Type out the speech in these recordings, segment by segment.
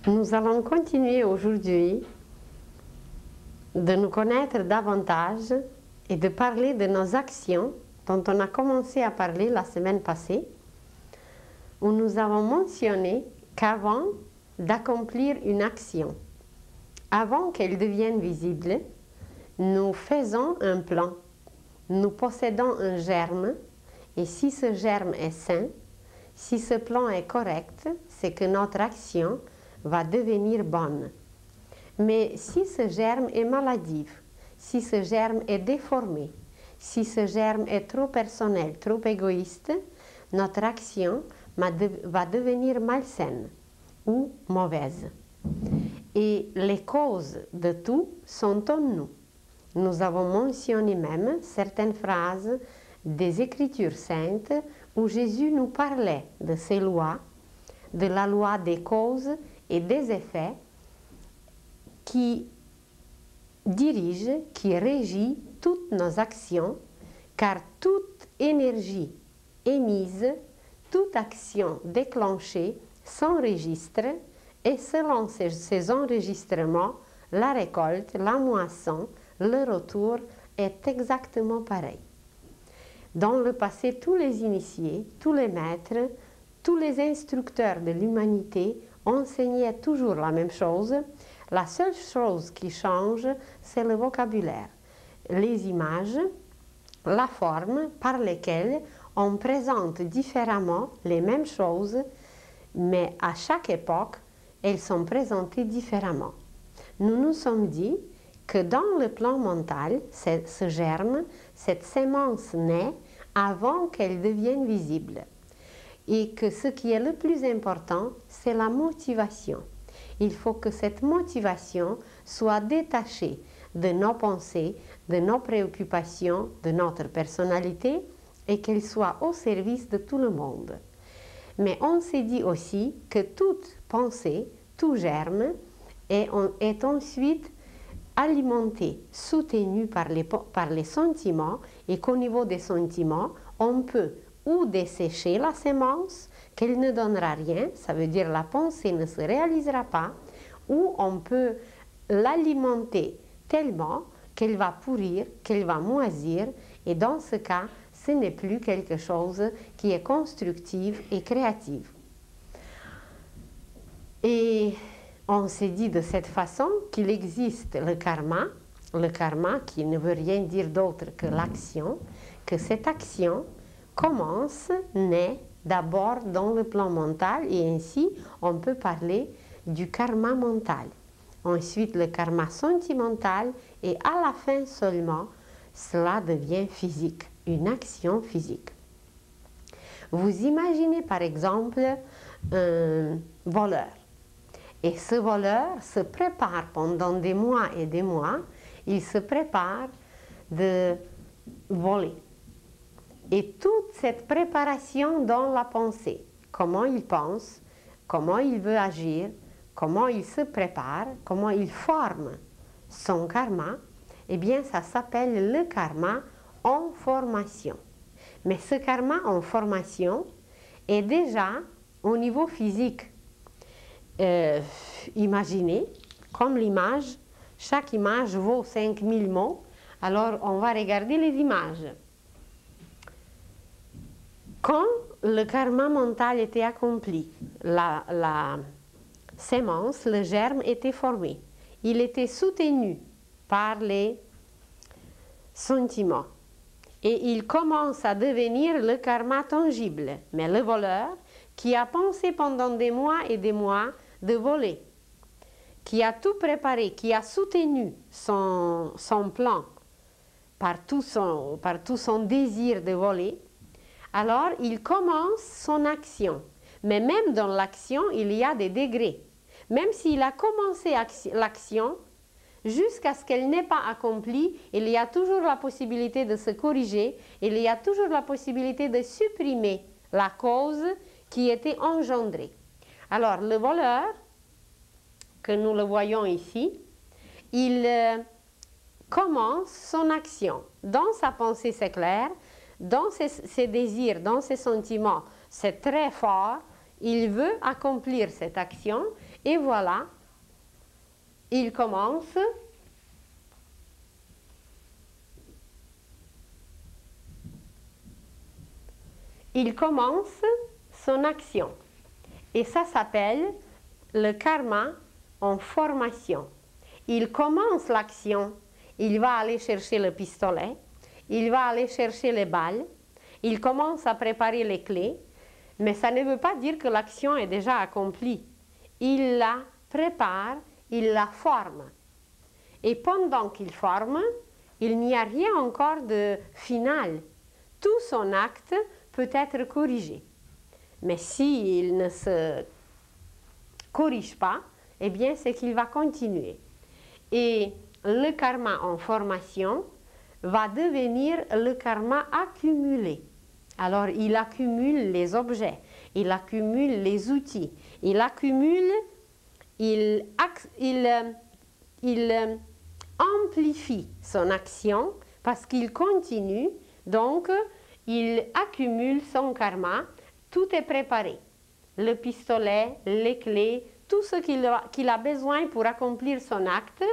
Nous allons continuer aujourd'hui de nous connaître davantage et de parler de nos actions dont on a commencé à parler la semaine passée, où nous avons mentionné qu'avant d'accomplir une action, avant qu'elle devienne visible, nous faisons un plan, nous possédons un germe, et si ce germe est sain, si ce plan est correct, c'est que notre action va devenir bonne. Mais si ce germe est maladif, si ce germe est déformé, si ce germe est trop personnel, trop égoïste, notre action va devenir malsaine ou mauvaise. Et les causes de tout sont en nous. Nous avons mentionné même certaines phrases des Écritures saintes où Jésus nous parlait de ces lois, de la loi des causes et des effets qui dirige, qui régit toutes nos actions, car toute énergie émise, toute action déclenchée s'enregistre et selon ces enregistrements, la récolte, la moisson, le retour est exactement pareil. Dans le passé, tous les initiés, tous les maîtres, tous les instructeurs de l'humanité enseignaient toujours la même chose. La seule chose qui change, c'est le vocabulaire, les images, la forme par lesquelles on présente différemment les mêmes choses, mais à chaque époque, elles sont présentées différemment. Nous nous sommes dit que dans le plan mental, ce germe, cette sémence naît avant qu'elle devienne visible. Et que ce qui est le plus important, c'est la motivation. Il faut que cette motivation soit détachée de nos pensées, de nos préoccupations, de notre personnalité et qu'elle soit au service de tout le monde. Mais on s'est dit aussi que toute pensée, tout germe est ensuite alimenté, soutenu par les sentiments et qu'au niveau des sentiments, on peut ou dessécher la sémence, qu'elle ne donnera rien, ça veut dire la pensée ne se réalisera pas, ou on peut l'alimenter tellement qu'elle va pourrir, qu'elle va moisir, et dans ce cas, ce n'est plus quelque chose qui est constructif et créatif. Et on s'est dit de cette façon qu'il existe le karma qui ne veut rien dire d'autre que l'action, que cette action commence, naît d'abord dans le plan mental et ainsi on peut parler du karma mental. Ensuite le karma sentimental et à la fin seulement cela devient physique, une action physique. Vous imaginez par exemple un voleur. Et ce voleur se prépare pendant des mois et des mois, il se prépare de voler. Et toute cette préparation dans la pensée, comment il pense, comment il veut agir, comment il se prépare, comment il forme son karma, eh bien ça s'appelle le karma en formation. Mais ce karma en formation est déjà au niveau physique. Imaginez, comme l'image, chaque image vaut 5000 mots, alors on va regarder les images. Quand le karma mental était accompli, la sémence, le germe était formé, il était soutenu par les sentiments et il commence à devenir le karma tangible. Mais le voleur qui a pensé pendant des mois et des mois de voler, qui a tout préparé, qui a soutenu son plan par tout son désir de voler, alors il commence son action. Mais même dans l'action, il y a des degrés. Même s'il a commencé l'action, jusqu'à ce qu'elle n'ait pas accompli, il y a toujours la possibilité de se corriger, il y a toujours la possibilité de supprimer la cause qui était engendrée. Alors, le voleur, que nous le voyons ici, il commence son action. Dans sa pensée, c'est clair, dans ses désirs, dans ses sentiments, c'est très fort, il veut accomplir cette action Et voilà, il commence son action. Et ça s'appelle le karma en formation. Il commence l'action, il va aller chercher le pistolet, il va aller chercher les balles, il commence à préparer les clés, mais ça ne veut pas dire que l'action est déjà accomplie. Il la prépare, il la forme. Et pendant qu'il forme, il n'y a rien encore de final. Tout son acte peut être corrigé. Mais s'il ne se corrige pas, eh bien c'est qu'il va continuer. Et le karma en formation va devenir le karma accumulé. Alors il accumule les objets, il accumule les outils, il accumule, il amplifie son action parce qu'il continue, donc il accumule son karma, tout est préparé. Le pistolet, les clés, tout ce qu'il a besoin pour accomplir son acte,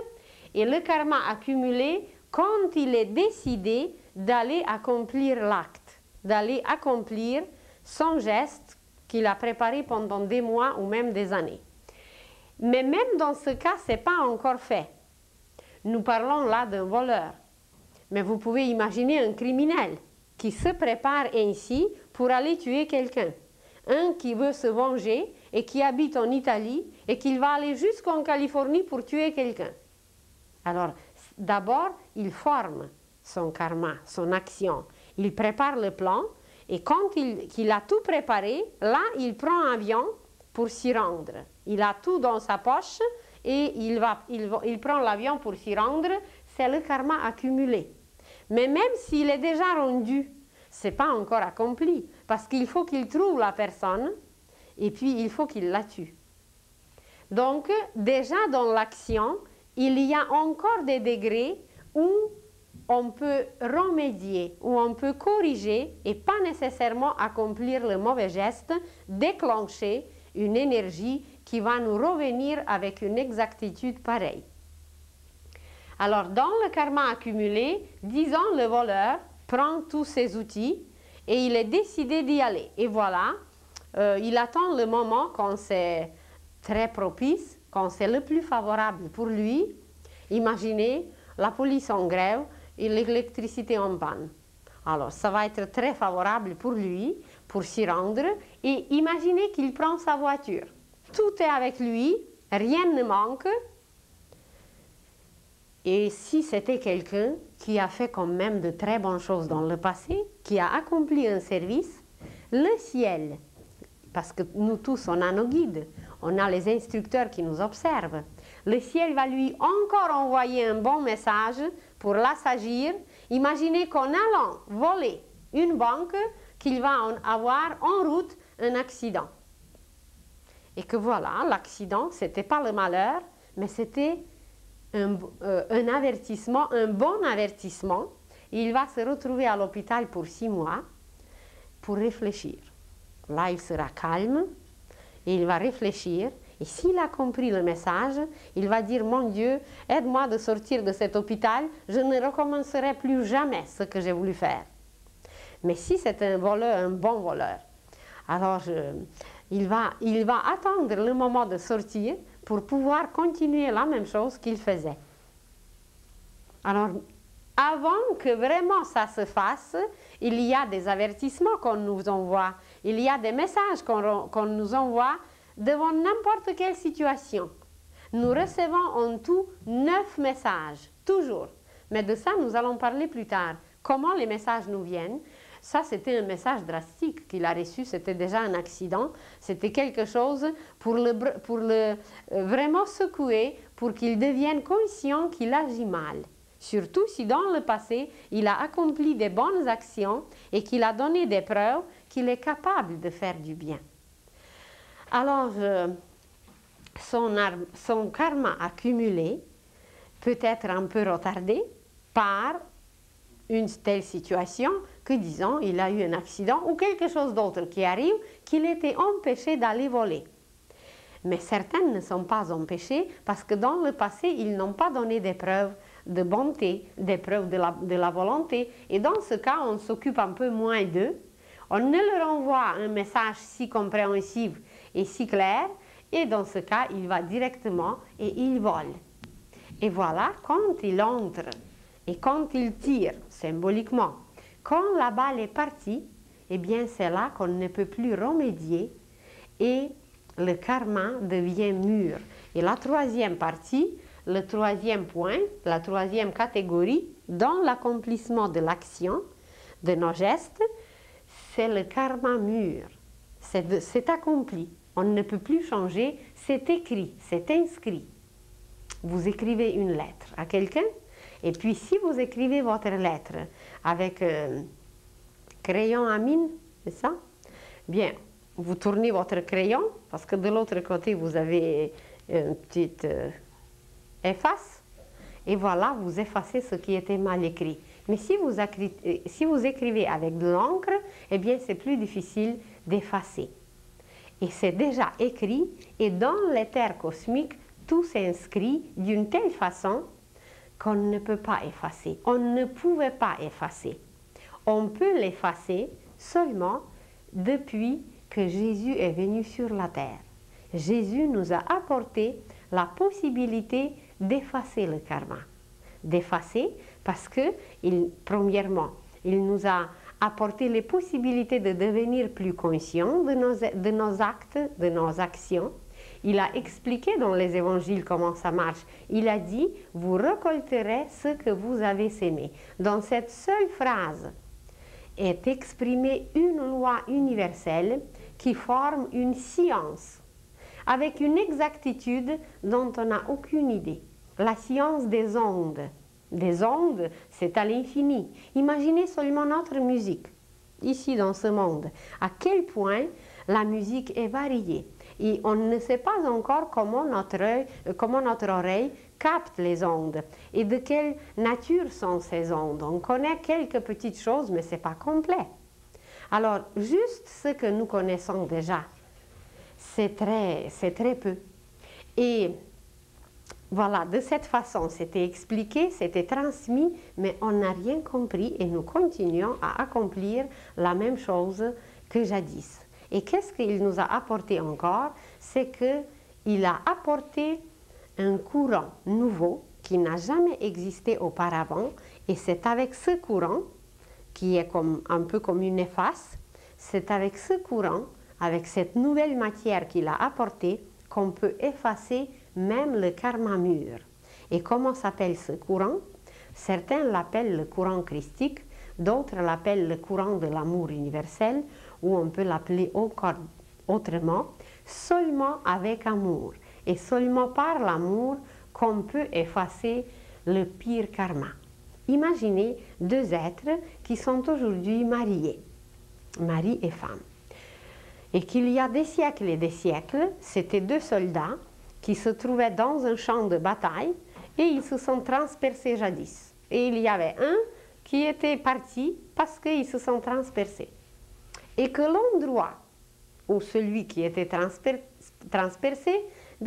et le karma accumulé quand il est décidé d'aller accomplir l'acte, d'aller accomplir son geste qu'il a préparé pendant des mois ou même des années. Mais même dans ce cas, ce n'est pas encore fait. Nous parlons là d'un voleur. Mais vous pouvez imaginer un criminel qui se prépare ainsi pour aller tuer quelqu'un. Un qui veut se venger et qui habite en Italie et qui va aller jusqu'en Californie pour tuer quelqu'un. Alors, d'abord, il forme son karma, son action. Il prépare le plan et quand il a tout préparé, là, il prend un avion pour s'y rendre. Il a tout dans sa poche et il prend l'avion pour s'y rendre. C'est le karma accumulé. Mais même s'il est déjà rendu, ce n'est pas encore accompli parce qu'il faut qu'il trouve la personne et puis il faut qu'il la tue. Donc, déjà dans l'action, il y a encore des degrés où on peut remédier, où on peut corriger et pas nécessairement accomplir le mauvais geste, déclencher une énergie qui va nous revenir avec une exactitude pareille. Alors, dans le karma accumulé, disons le voleur prend tous ses outils et il est décidé d'y aller. Et voilà, il attend le moment quand c'est très propice, quand c'est le plus favorable pour lui. Imaginez la police en grève et l'électricité en panne. Alors, ça va être très favorable pour lui, pour s'y rendre. Et imaginez qu'il prend sa voiture. Tout est avec lui, rien ne manque. Et si c'était quelqu'un qui a fait quand même de très bonnes choses dans le passé, qui a accompli un service, le ciel, parce que nous tous, on a nos guides, on a les instructeurs qui nous observent, le ciel va lui encore envoyer un bon message pour l'assagir. Imaginez qu'en allant voler une banque, qu'il va avoir en route un accident. Et que voilà, l'accident, ce n'était pas le malheur, mais c'était un avertissement, un bon avertissement. Il va se retrouver à l'hôpital pour 6 mois pour réfléchir. Là, il sera calme et il va réfléchir. Et s'il a compris le message, il va dire « Mon Dieu, aide-moi de sortir de cet hôpital, je ne recommencerai plus jamais ce que j'ai voulu faire. » Mais si c'est un voleur, un bon voleur, alors il va attendre le moment de sortir pour pouvoir continuer la même chose qu'il faisait. Alors, avant que vraiment ça se fasse, il y a des avertissements qu'on nous envoie, il y a des messages qu'on nous envoie devant n'importe quelle situation. Nous recevons en tout 9 messages, toujours. Mais de ça, nous allons parler plus tard. Comment les messages nous viennent? Ça, c'était un message drastique qu'il a reçu, c'était déjà un accident, c'était quelque chose pour le vraiment secouer, pour qu'il devienne conscient qu'il agit mal. Surtout si dans le passé, il a accompli des bonnes actions et qu'il a donné des preuves qu'il est capable de faire du bien. Alors, son karma accumulé peut être un peu retardé par une telle situation que, disons, il a eu un accident ou quelque chose d'autre qui arrive, qu'il était empêché d'aller voler. Mais certaines ne sont pas empêchées parce que dans le passé, ils n'ont pas donné des preuves de bonté, des preuves de la volonté. Et dans ce cas, on s'occupe un peu moins d'eux. On ne leur envoie un message si compréhensible et si clair. Et dans ce cas, il va directement et il vole. Et voilà, quand il entre et quand il tire, symboliquement, quand la balle est partie, eh bien c'est là qu'on ne peut plus remédier et le karma devient mûr. Et la troisième partie, le troisième point, la troisième catégorie, dans l'accomplissement de l'action, de nos gestes, c'est le karma mûr. C'est accompli. On ne peut plus changer, c'est écrit, c'est inscrit. Vous écrivez une lettre à quelqu'un, et puis si vous écrivez votre lettre avec crayon à mine, c'est ça? Bien, vous tournez votre crayon, parce que de l'autre côté, vous avez une petite efface, et voilà, vous effacez ce qui était mal écrit. Mais si vous écrivez avec de l'encre, eh bien, c'est plus difficile d'effacer. Et c'est déjà écrit, et dans l'éther cosmique, tout s'inscrit d'une telle façon qu'on ne peut pas effacer. On ne pouvait pas effacer. On peut l'effacer seulement depuis que Jésus est venu sur la terre. Jésus nous a apporté la possibilité d'effacer le karma. D'effacer parce que, premièrement, il nous a apporté les possibilités de devenir plus conscients de nos actes, de nos actions. Il a expliqué dans les évangiles comment ça marche. Il a dit, vous récolterez ce que vous avez sémé. Dans cette seule phrase est exprimée une loi universelle qui forme une science, avec une exactitude dont on n'a aucune idée. La science des ondes. Des ondes, c'est à l'infini. Imaginez seulement notre musique, ici dans ce monde. À quel point la musique est variée. Et on ne sait pas encore comment notre oreille capte les ondes et de quelle nature sont ces ondes. On connaît quelques petites choses, mais ce n'est pas complet. Alors, juste ce que nous connaissons déjà, c'est très peu. Et voilà, de cette façon, c'était expliqué, c'était transmis, mais on n'a rien compris et nous continuons à accomplir la même chose que jadis. Et qu'est-ce qu'il nous a apporté encore? C'est qu'il a apporté un courant nouveau qui n'a jamais existé auparavant, et c'est avec ce courant, qui est un peu comme une efface, c'est avec ce courant, avec cette nouvelle matière qu'il a apportée, qu'on peut effacer même le karma mûr. Et comment s'appelle ce courant? Certains l'appellent le courant christique, d'autres l'appellent le courant de l'amour universel, ou on peut l'appeler encore autrement, seulement avec amour. Et seulement par l'amour qu'on peut effacer le pire karma. Imaginez deux êtres qui sont aujourd'hui mariés, mari et femme. Et qu'il y a des siècles et des siècles, c'étaient deux soldats qui se trouvaient dans un champ de bataille et ils se sont transpercés jadis. Et il y avait un qui était parti parce qu'ils se sont transpercés. Et que l'endroit où celui qui était transpercé,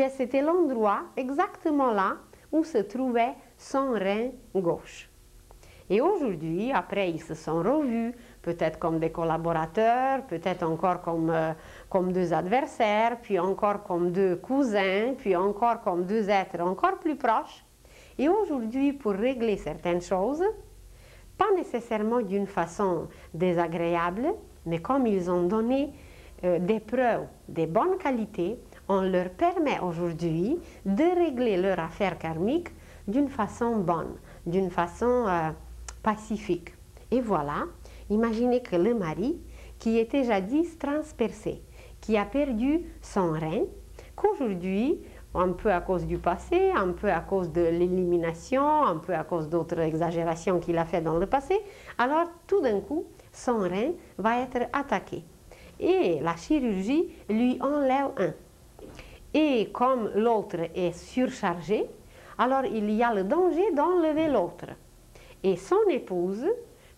c'était l'endroit exactement là où se trouvait son rein gauche. Et aujourd'hui, après, ils se sont revus, peut-être comme des collaborateurs, peut-être encore comme deux adversaires, puis encore comme deux cousins, puis encore comme deux êtres encore plus proches. Et aujourd'hui, pour régler certaines choses, pas nécessairement d'une façon désagréable, mais comme ils ont donné des preuves de bonne qualité, on leur permet aujourd'hui de régler leur affaire karmique d'une façon bonne, d'une façon pacifique. Et voilà, imaginez que le mari, qui était jadis transpercé, qui a perdu son rein, qu'aujourd'hui, un peu à cause du passé, un peu à cause de l'élimination, un peu à cause d'autres exagérations qu'il a fait dans le passé, alors tout d'un coup, son rein va être attaqué. Et la chirurgie lui enlève un. Et comme l'autre est surchargé, alors il y a le danger d'enlever l'autre. Et son épouse,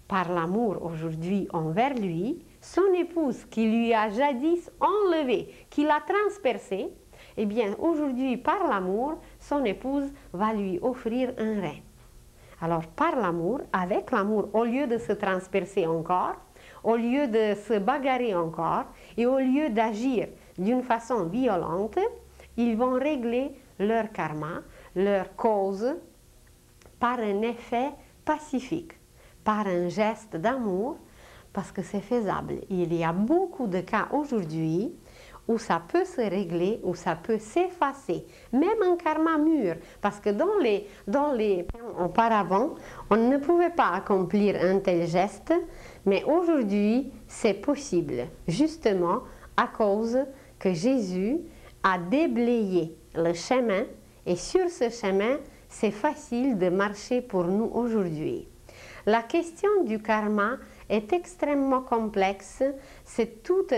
par l'amour aujourd'hui envers lui, son épouse qui lui a jadis enlevé, qui l'a transpercé, eh bien aujourd'hui par l'amour, son épouse va lui offrir un rein. Alors par l'amour, avec l'amour, au lieu de se transpercer encore, au lieu de se bagarrer encore et au lieu d'agir d'une façon violente, ils vont régler leur karma, leur cause, par un effet pacifique, par un geste d'amour, parce que c'est faisable. Il y a beaucoup de cas aujourd'hui où ça peut se régler, où ça peut s'effacer, même un karma mûr, parce que auparavant, on ne pouvait pas accomplir un tel geste, mais aujourd'hui, c'est possible, justement à cause que Jésus a déblayé le chemin, et sur ce chemin, c'est facile de marcher pour nous aujourd'hui. La question du karma est extrêmement complexe, c'est toute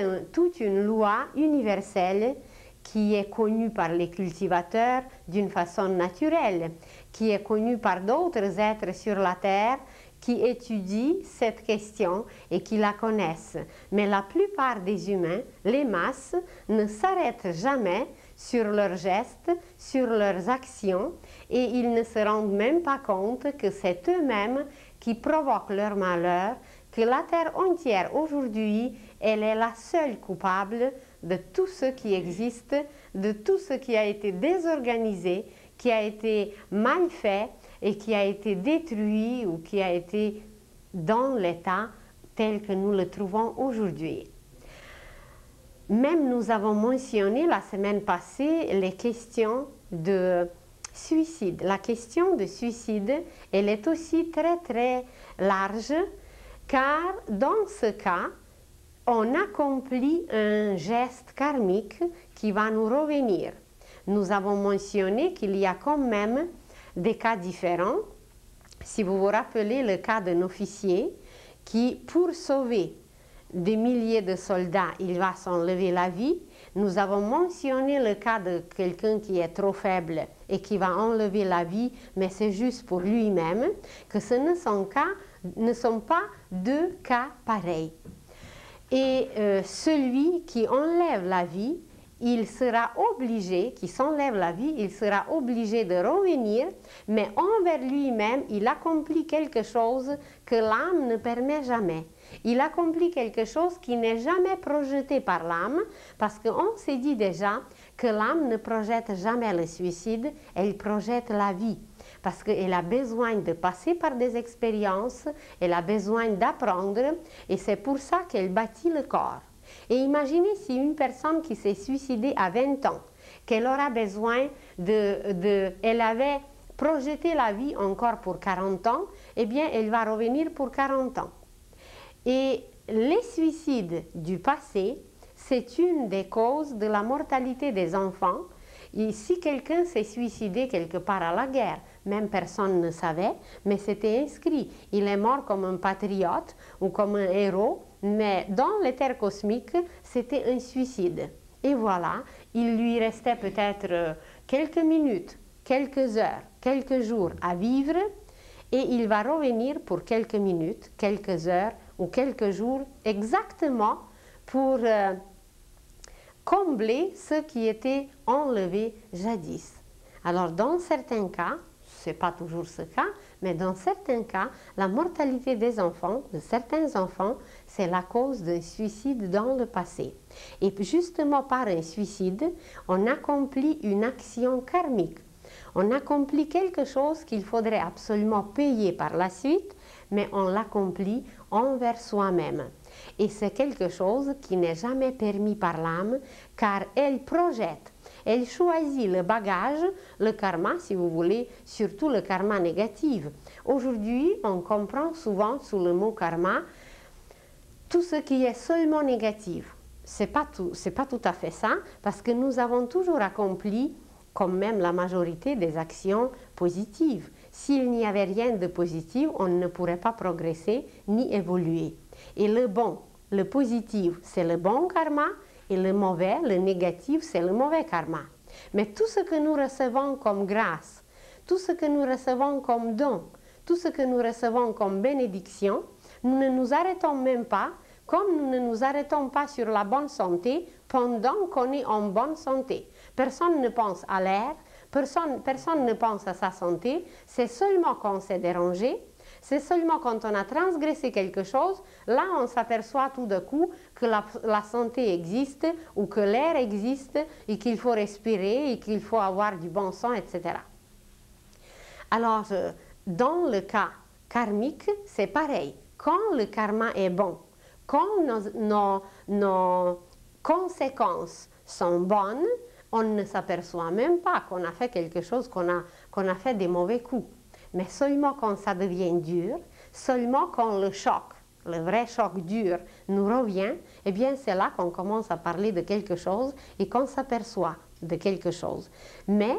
une loi universelle qui est connue par les cultivateurs d'une façon naturelle, qui est connue par d'autres êtres sur la terre qui étudient cette question et qui la connaissent. Mais la plupart des humains, les masses, ne s'arrêtent jamais sur leurs gestes, sur leurs actions, et ils ne se rendent même pas compte que c'est eux-mêmes qui provoquent leur malheur, que la terre entière aujourd'hui, elle est la seule coupable de tout ce qui existe, de tout ce qui a été désorganisé, qui a été mal fait et qui a été détruit ou qui a été dans l'état tel que nous le trouvons aujourd'hui. Même nous avons mentionné la semaine passée les questions de suicide. La question de suicide, elle est aussi très très large, car dans ce cas, on accomplit un geste karmique qui va nous revenir. Nous avons mentionné qu'il y a quand même des cas différents. Si vous vous rappelez le cas d'un officier qui, pour sauver des milliers de soldats, il va s'enlever la vie. Nous avons mentionné le cas de quelqu'un qui est trop faible et qui va enlever la vie, mais c'est juste pour lui-même, que ce ne sont pas deux cas pareils. Et celui qui enlève la vie, il sera obligé, qui s'enlève la vie, il sera obligé de revenir, mais envers lui-même, il accomplit quelque chose que l'âme ne permet jamais. Il accomplit quelque chose qui n'est jamais projeté par l'âme, parce qu'on s'est dit déjà que l'âme ne projette jamais le suicide, elle projette la vie. Parce qu'elle a besoin de passer par des expériences, elle a besoin d'apprendre, et c'est pour ça qu'elle bâtit le corps. Et imaginez si une personne qui s'est suicidée à 20 ans, qu'elle aura besoin elle avait projeté la vie encore pour 40 ans, eh bien elle va revenir pour 40 ans. Et les suicides du passé, c'est une des causes de la mortalité des enfants. Et si quelqu'un s'est suicidé quelque part à la guerre, même personne ne savait, mais c'était inscrit. Il est mort comme un patriote ou comme un héros, mais dans l'éther cosmique, c'était un suicide. Et voilà, il lui restait peut-être quelques minutes, quelques heures, quelques jours à vivre, et il va revenir pour quelques minutes, quelques heures ou quelques jours, exactement pour combler ce qui était enlevé jadis. Alors dans certains cas, ce n'est pas toujours ce cas, mais dans certains cas, la mortalité des enfants, de certains enfants, c'est la cause d'un suicide dans le passé. Et justement par un suicide, on accomplit une action karmique. On accomplit quelque chose qu'il faudrait absolument payer par la suite, mais on l'accomplit envers soi-même. Et c'est quelque chose qui n'est jamais permis par l'âme, car elle projette. Elle choisit le bagage, le karma, si vous voulez, surtout le karma négatif. Aujourd'hui, on comprend souvent sous le mot karma tout ce qui est seulement négatif. C'est pas tout à fait ça, parce que nous avons toujours accompli, comme même la majorité, des actions positives. S'il n'y avait rien de positif, on ne pourrait pas progresser ni évoluer. Et le bon, le positif, c'est le bon karma, et le mauvais, le négatif, c'est le mauvais karma. Mais tout ce que nous recevons comme grâce, tout ce que nous recevons comme don, tout ce que nous recevons comme bénédiction, nous ne nous arrêtons même pas, comme nous ne nous arrêtons pas sur la bonne santé pendant qu'on est en bonne santé. Personne ne pense à l'air, personne ne pense à sa santé. C'est seulement quand on s'est dérangé, c'est seulement quand on a transgressé quelque chose, là on s'aperçoit tout d'un coup que la santé existe ou que l'air existe et qu'il faut respirer et qu'il faut avoir du bon sang, etc. Alors, dans le cas karmique, c'est pareil. Quand le karma est bon, quand nos conséquences sont bonnes, on ne s'aperçoit même pas qu'on a fait quelque chose, qu'on a fait des mauvais coups. Mais seulement quand ça devient dur, seulement quand le choc, le vrai choc dur, nous revient, eh bien c'est là qu'on commence à parler de quelque chose et qu'on s'aperçoit de quelque chose. Mais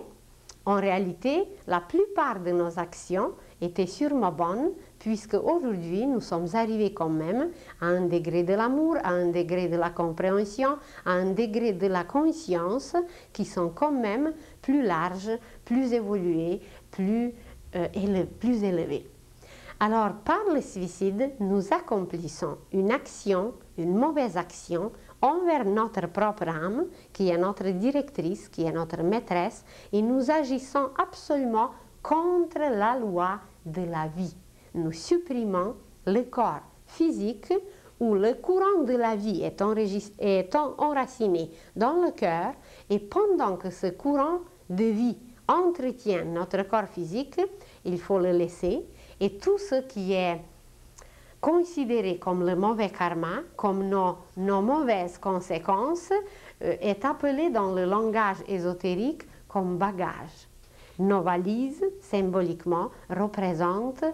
en réalité, la plupart de nos actions étaient sûrement bonnes, puisque aujourd'hui, nous sommes arrivés quand même à un degré de l'amour, à un degré de la compréhension, à un degré de la conscience qui sont quand même plus larges, plus évolués, plus élevés. Alors, par le suicide, nous accomplissons une action, une mauvaise action, envers notre propre âme, qui est notre directrice, qui est notre maîtresse, et nous agissons absolument contre la loi de la vie. Nous supprimons le corps physique où le courant de la vie est enraciné dans le cœur, et pendant que ce courant de vie entretient notre corps physique, il faut le laisser, et tout ce qui est considéré comme le mauvais karma, comme nos mauvaises conséquences, est appelé dans le langage ésotérique comme bagage. Nos valises, symboliquement, représentent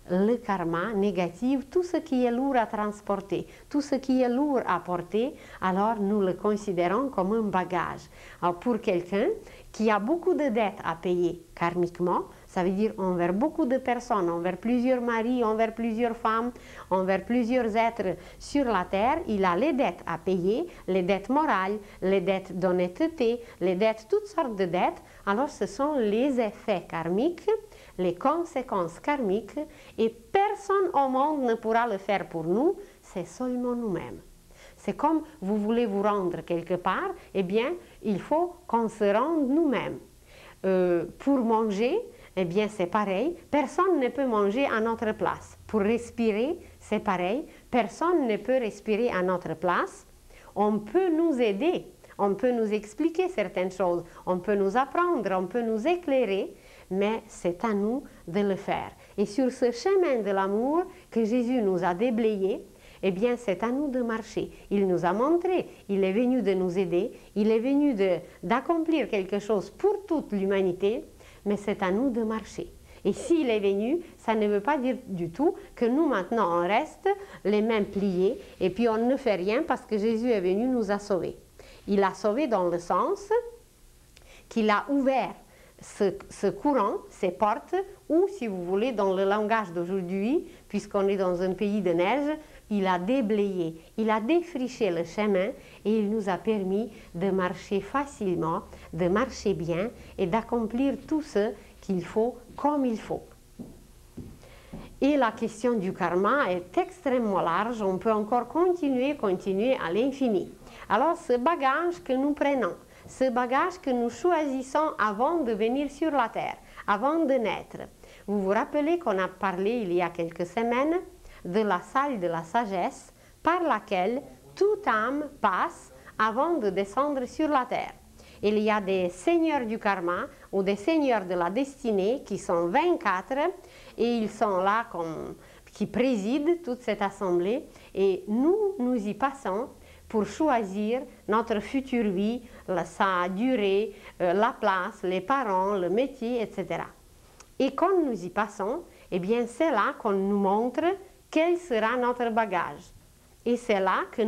le karma négatif, tout ce qui est lourd à transporter, tout ce qui est lourd à porter, alors nous le considérons comme un bagage. Alors pour quelqu'un qui a beaucoup de dettes à payer karmiquement, ça veut dire envers beaucoup de personnes, envers plusieurs maris, envers plusieurs femmes, envers plusieurs êtres sur la terre, il a les dettes à payer, les dettes morales, les dettes d'honnêteté, les dettes, toutes sortes de dettes. Alors ce sont les effets karmiques, les conséquences karmiques, et personne au monde ne pourra le faire pour nous, c'est seulement nous-mêmes. C'est comme vous voulez vous rendre quelque part, eh bien, il faut qu'on se rende nous-mêmes. Pour manger, eh bien, c'est pareil. Personne ne peut manger à notre place. Pour respirer, c'est pareil. Personne ne peut respirer à notre place. On peut nous aider. On peut nous expliquer certaines choses. On peut nous apprendre. On peut nous éclairer. Mais c'est à nous de le faire. Et sur ce chemin de l'amour que Jésus nous a déblayé, eh bien, c'est à nous de marcher. Il nous a montré, il est venu de nous aider, il est venu d'accomplir quelque chose pour toute l'humanité, mais c'est à nous de marcher. Et s'il est venu, ça ne veut pas dire du tout que nous, maintenant, on reste les mains pliées et puis on ne fait rien parce que Jésus est venu nous a sauvés. Il a sauvé dans le sens qu'il a ouvert ce courant, ces portes, ou si vous voulez, dans le langage d'aujourd'hui, puisqu'on est dans un pays de neige, il a déblayé, il a défriché le chemin et il nous a permis de marcher facilement, de marcher bien et d'accomplir tout ce qu'il faut comme il faut. Et la question du karma est extrêmement large, on peut encore continuer à l'infini. Alors ce bagage que nous prenons, ce bagage que nous choisissons avant de venir sur la terre, avant de naître. Vous vous rappelez qu'on a parlé il y a quelques semaines de la salle de la sagesse par laquelle toute âme passe avant de descendre sur la terre. Il y a des seigneurs du karma ou des seigneurs de la destinée qui sont 24 et ils sont là qui président toute cette assemblée et nous y passons pour choisir notre future vie, sa durée, la place, les parents, le métier, etc. Et quand nous y passons, eh bien c'est là qu'on nous montre quel sera notre bagage. Et c'est là que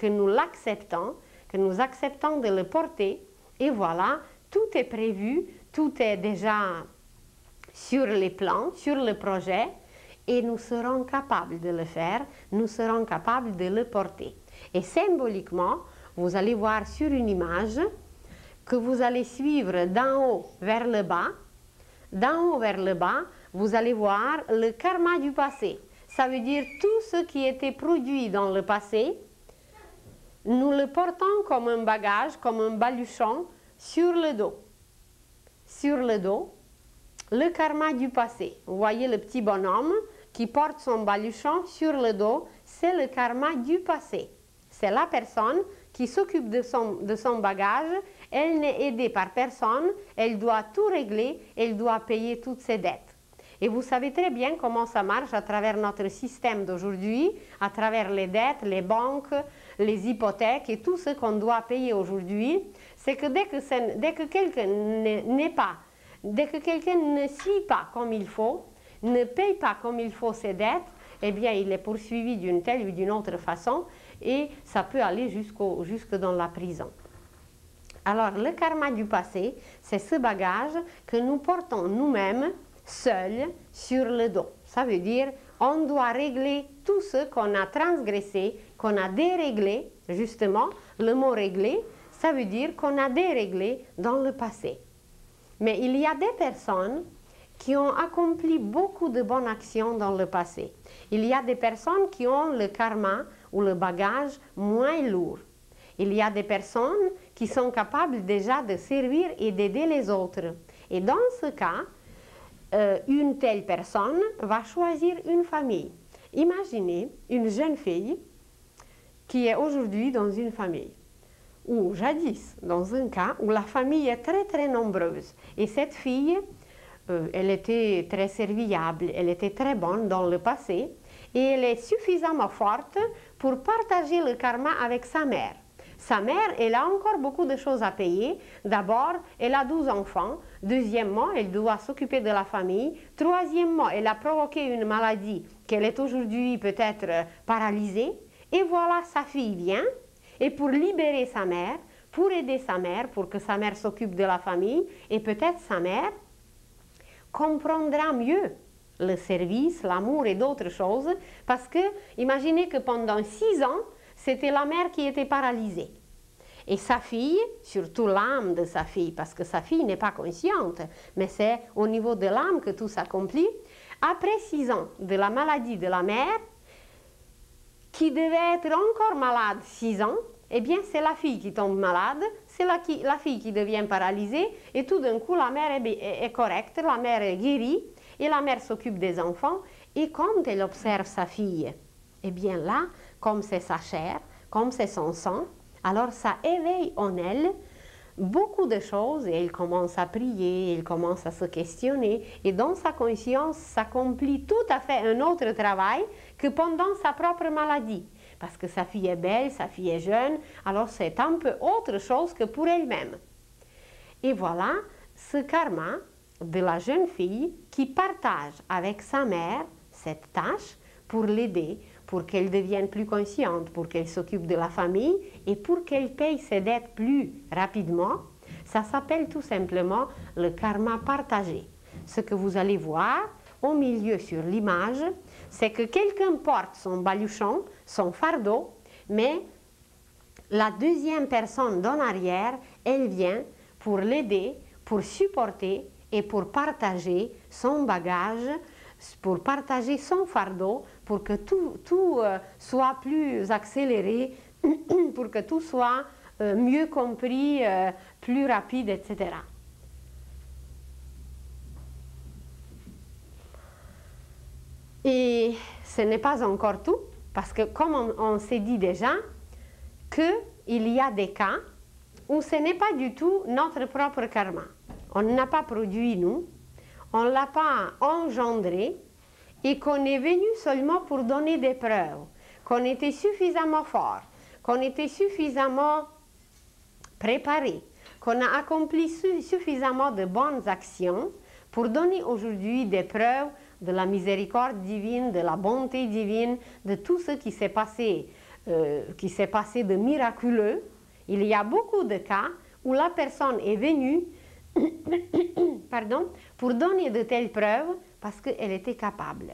nous l'acceptons, que nous acceptons de le porter. Et voilà, tout est prévu, tout est déjà sur les plans, sur le projet, et nous serons capables de le faire, nous serons capables de le porter. Et symboliquement, vous allez voir sur une image que vous allez suivre d'en haut vers le bas. D'en haut vers le bas, vous allez voir le karma du passé. Ça veut dire tout ce qui était produit dans le passé, nous le portons comme un bagage, comme un baluchon sur le dos. Sur le dos, le karma du passé. Vous voyez le petit bonhomme qui porte son baluchon sur le dos, c'est le karma du passé. C'est la personne qui s'occupe de son bagage, elle n'est aidée par personne, elle doit tout régler, elle doit payer toutes ses dettes. Et vous savez très bien comment ça marche à travers notre système d'aujourd'hui, à travers les dettes, les banques, les hypothèques et tout ce qu'on doit payer aujourd'hui. C'est que dès que quelqu'un dès que quelqu'un ne suit pas comme il faut, ne paye pas comme il faut ses dettes, eh bien il est poursuivi d'une telle ou d'une autre façon et ça peut aller jusque dans la prison. Alors le karma du passé, c'est ce bagage que nous portons nous-mêmes seuls sur le dos. Ça veut dire on doit régler tout ce qu'on a transgressé, qu'on a déréglé, justement, le mot régler, ça veut dire qu'on a déréglé dans le passé. Mais il y a des personnes qui ont accompli beaucoup de bonnes actions dans le passé. Il y a des personnes qui ont le karma ou le bagage moins lourd. Il y a des personnes qui sont capables déjà de servir et d'aider les autres. Et dans ce cas, une telle personne va choisir une famille. Imaginez une jeune fille qui est aujourd'hui dans une famille, ou jadis dans un cas où la famille est très très nombreuse. Et cette fille, elle était très serviable, elle était très bonne dans le passé et elle est suffisamment forte pour partager le karma avec sa mère. Sa mère, elle a encore beaucoup de choses à payer. D'abord, elle a 12 enfants. Deuxièmement, elle doit s'occuper de la famille. Troisièmement, elle a provoqué une maladie qu'elle est aujourd'hui peut-être paralysée. Et voilà, sa fille vient. Et pour libérer sa mère, pour aider sa mère, pour que sa mère s'occupe de la famille, et peut-être sa mère comprendra mieux le service, l'amour et d'autres choses. Parce que, imaginez que pendant 6 ans, c'était la mère qui était paralysée. Et sa fille, surtout l'âme de sa fille, parce que sa fille n'est pas consciente, mais c'est au niveau de l'âme que tout s'accomplit, après 6 ans de la maladie de la mère, qui devait être encore malade 6 ans, eh bien c'est la fille qui tombe malade, c'est la fille qui devient paralysée, et tout d'un coup la mère est correcte, la mère est guérie, et la mère s'occupe des enfants, et quand elle observe sa fille, eh bien là, comme c'est sa chair, comme c'est son sang, alors ça éveille en elle beaucoup de choses et elle commence à prier, elle commence à se questionner et dans sa conscience s'accomplit tout à fait un autre travail que pendant sa propre maladie. Parce que sa fille est belle, sa fille est jeune, alors c'est un peu autre chose que pour elle-même. Et voilà ce karma de la jeune fille qui partage avec sa mère cette tâche pour l'aider, pour qu'elle devienne plus consciente, pour qu'elle s'occupe de la famille et pour qu'elle paye ses dettes plus rapidement. Ça s'appelle tout simplement le karma partagé. Ce que vous allez voir au milieu sur l'image, c'est que quelqu'un porte son baluchon, son fardeau, mais la deuxième personne d'en arrière, elle vient pour l'aider, pour supporter et pour partager son bagage, pour partager son fardeau, pour que tout soit plus accéléré, pour que tout soit mieux compris, plus rapide, etc. Et ce n'est pas encore tout, parce que comme on s'est dit déjà, qu'il y a des cas où ce n'est pas du tout notre propre karma. On n'a pas produit nous, on ne l'a pas engendré, et qu'on est venu seulement pour donner des preuves, qu'on était suffisamment fort, qu'on était suffisamment préparé, qu'on a accompli suffisamment de bonnes actions pour donner aujourd'hui des preuves de la miséricorde divine, de la bonté divine, de tout ce qui s'est passé de miraculeux. Il y a beaucoup de cas où la personne est venue pour donner de telles preuves parce qu'elle était capable.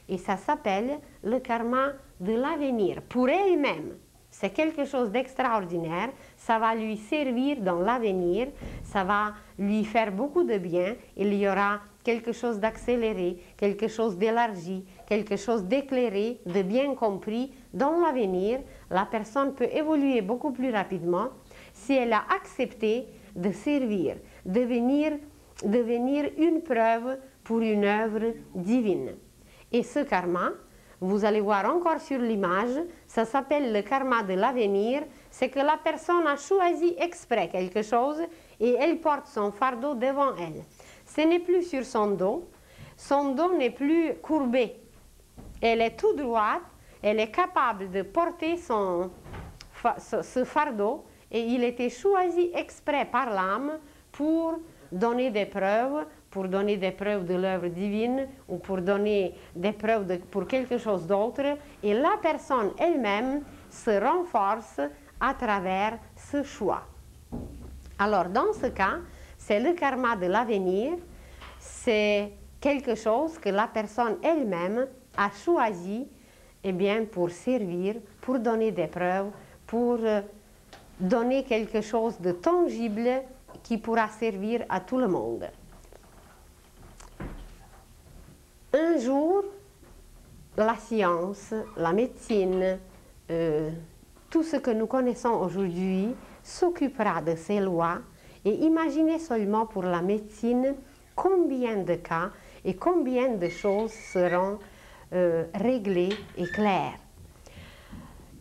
Et ça s'appelle le karma de l'avenir. Pour elle-même, c'est quelque chose d'extraordinaire. Ça va lui servir dans l'avenir. Ça va lui faire beaucoup de bien. Il y aura quelque chose d'accéléré, quelque chose d'élargi, quelque chose d'éclairé, de bien compris. Dans l'avenir, la personne peut évoluer beaucoup plus rapidement si elle a accepté de servir, devenir une preuve pour une œuvre divine. Et ce karma, vous allez voir encore sur l'image, ça s'appelle le karma de l'avenir, c'est que la personne a choisi exprès quelque chose et elle porte son fardeau devant elle. Ce n'est plus sur son dos n'est plus courbé, elle est tout droite, elle est capable de porter ce fardeau et il était choisi exprès par l'âme pour donner des preuves, de l'œuvre divine ou pour donner des preuves pour quelque chose d'autre, et la personne elle-même se renforce à travers ce choix. Alors dans ce cas, c'est le karma de l'avenir, c'est quelque chose que la personne elle-même a choisi pour servir, pour donner des preuves, pour donner quelque chose de tangible qui pourra servir à tout le monde. Un jour, la science, la médecine, tout ce que nous connaissons aujourd'hui s'occupera de ces lois et imaginez seulement pour la médecine combien de cas et combien de choses seront réglées et claires.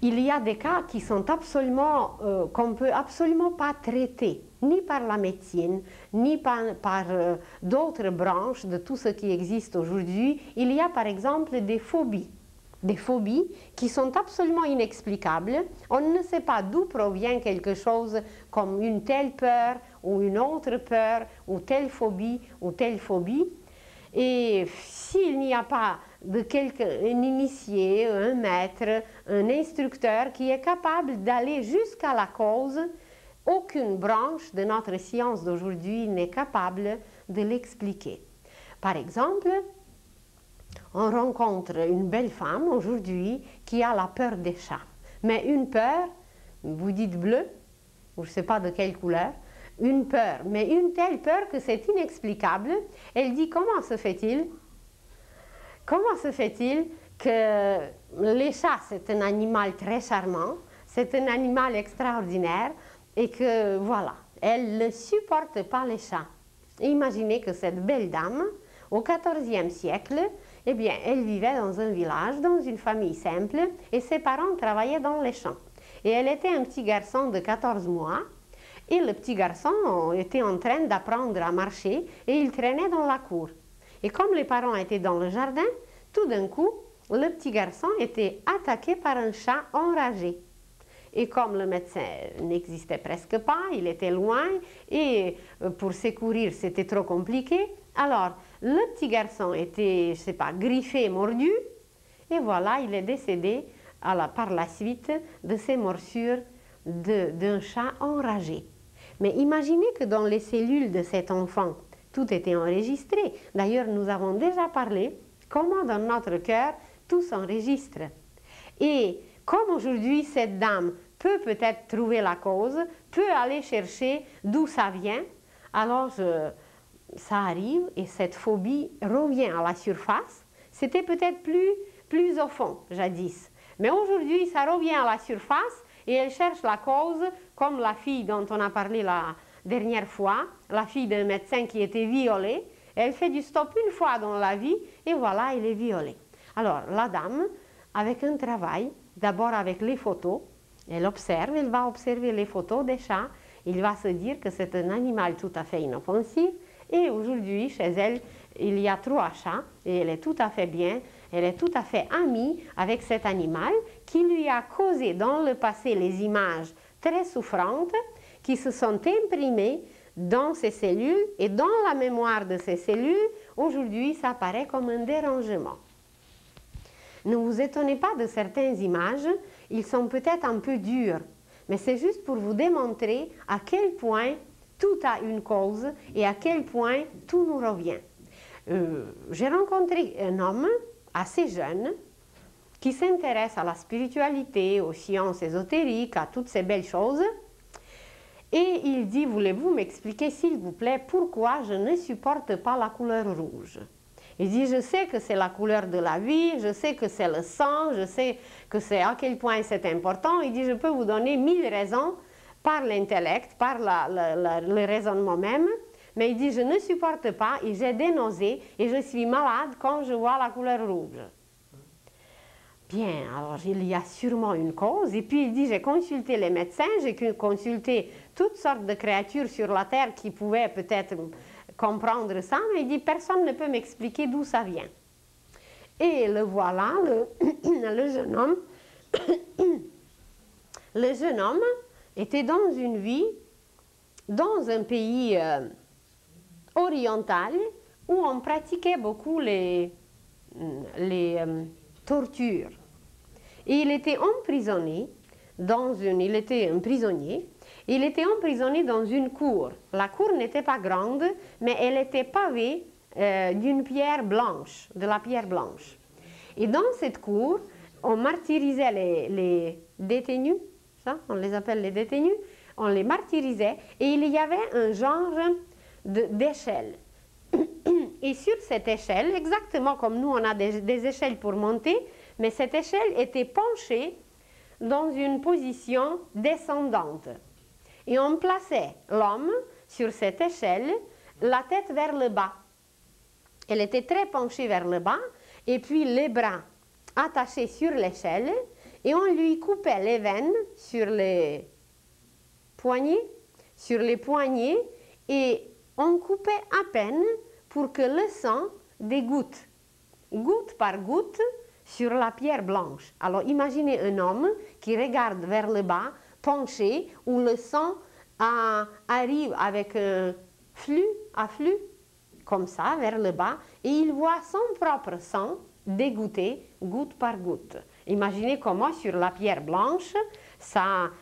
Il y a des cas qui sont absolument, qu'on ne peut absolument pas traiter, ni par la médecine, ni par d'autres branches de tout ce qui existe aujourd'hui. Il y a par exemple des phobies qui sont absolument inexplicables. On ne sait pas d'où provient quelque chose comme une telle peur ou une autre peur ou telle phobie ou telle phobie. Et s'il n'y a pas un initié, un maître, un instructeur qui est capable d'aller jusqu'à la cause, aucune branche de notre science d'aujourd'hui n'est capable de l'expliquer. Par exemple, on rencontre une belle femme aujourd'hui qui a la peur des chats. Mais une peur, vous dites bleu, ou je ne sais pas de quelle couleur, une peur, mais une telle peur que c'est inexplicable. Elle dit comment se fait-il que les chats c'est un animal très charmant, c'est un animal extraordinaire et que voilà, elle ne supporte pas les chats. Imaginez que cette belle dame, au XIVe siècle, elle vivait dans un village, dans une famille simple et ses parents travaillaient dans les champs. Et elle était un petit garçon de 14 mois. Et le petit garçon était en train d'apprendre à marcher et il traînait dans la cour. Et comme les parents étaient dans le jardin, tout d'un coup, le petit garçon était attaqué par un chat enragé. Et comme le médecin n'existait presque pas, il était loin et pour secourir c'était trop compliqué, alors le petit garçon était, je ne sais pas, griffé, mordu et voilà, il est décédé par la suite de ces morsures d'un chat enragé. Mais imaginez que dans les cellules de cet enfant, tout était enregistré. D'ailleurs, nous avons déjà parlé comment dans notre cœur, tout s'enregistre. Et comme aujourd'hui, cette dame peut peut-être trouver la cause, peut aller chercher d'où ça vient, alors ça arrive et cette phobie revient à la surface. C'était peut-être plus au fond, jadis. Mais aujourd'hui, ça revient à la surface et elle cherche la cause, comme la fille dont on a parlé la dernière fois, la fille d'un médecin qui était violée. Elle fait du stop une fois dans la vie et voilà, elle est violée. Alors, la dame, avec un travail, d'abord avec les photos, elle va observer les photos des chats, il va se dire que c'est un animal tout à fait inoffensif et aujourd'hui, chez elle, il y a 3 chats et elle est tout à fait bien, elle est tout à fait amie avec cet animal qui lui a causé dans le passé les images très souffrantes qui se sont imprimées dans ses cellules et dans la mémoire de ces cellules, aujourd'hui, ça apparaît comme un dérangement. Ne vous étonnez pas de certaines images, ils sont peut-être un peu durs, mais c'est juste pour vous démontrer à quel point tout a une cause et à quel point tout nous revient. J'ai rencontré un homme assez jeune qui s'intéresse à la spiritualité, aux sciences ésotériques, à toutes ces belles choses. Et il dit, voulez-vous m'expliquer s'il vous plaît pourquoi je ne supporte pas la couleur rouge? Il dit, je sais que c'est la couleur de la vie, je sais que c'est le sang, je sais que c'est à quel point c'est important. Il dit, je peux vous donner 1000 raisons par l'intellect, par le raisonnement même, mais il dit je ne supporte pas et j'ai des nausées et je suis malade quand je vois la couleur rouge. Bien, alors il y a sûrement une cause. Et puis il dit, j'ai consulté les médecins, j'ai consulté toutes sortes de créatures sur la terre qui pouvaient peut-être comprendre ça, mais il dit, personne ne peut m'expliquer d'où ça vient. Et le voilà, le jeune homme, le jeune homme était dans une vie, dans un pays oriental, où on pratiquait beaucoup les torture. Et il était emprisonné il était un prisonnier, il était emprisonné dans une cour. La cour n'était pas grande, mais elle était pavée d'une pierre blanche, de la pierre blanche. Et dans cette cour, on martyrisait les détenus, ça, on les appelle les détenus, on les martyrisait, et il y avait un genre d'échelle. Et sur cette échelle, exactement comme nous on a des échelles pour monter, mais cette échelle était penchée dans une position descendante. Et on plaçait l'homme sur cette échelle, la tête vers le bas. Elle était très penchée vers le bas, et puis les bras attachés sur l'échelle, et on lui coupait les veines sur les poignets, et on coupait à peine pour que le sang dégoutte, goutte par goutte, sur la pierre blanche. Alors imaginez un homme qui regarde vers le bas, penché, où le sang arrive avec un afflux, comme ça, vers le bas, et il voit son propre sang dégoutter, goutte par goutte. Imaginez comment sur la pierre blanche, ça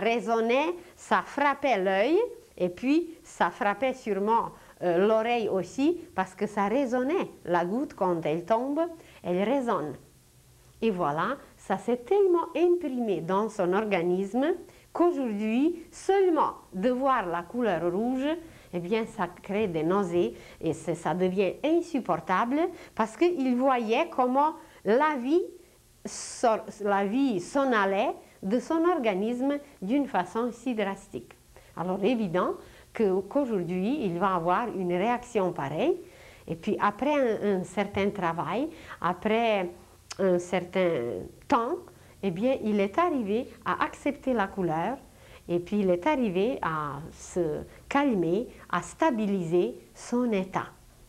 résonnait, ça frappait l'œil, et puis ça frappait sûrement l'oreille aussi, parce que ça résonnait. La goutte, quand elle tombe, elle résonne. Et voilà, ça s'est tellement imprimé dans son organisme qu'aujourd'hui, seulement de voir la couleur rouge, eh bien, ça crée des nausées et ça devient insupportable parce qu'il voyait comment la vie s'en allait de son organisme d'une façon si drastique. Alors, évident qu'aujourd'hui, il va avoir une réaction pareille. Et puis, après un certain travail, après un certain temps, eh bien, il est arrivé à accepter la couleur et puis il est arrivé à se calmer, à stabiliser son état.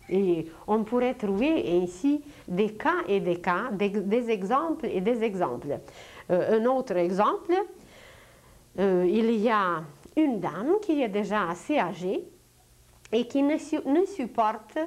Et on pourrait trouver ainsi des cas et des cas, des exemples et des exemples. Un autre exemple, il y a une dame qui est déjà assez âgée et qui ne supporte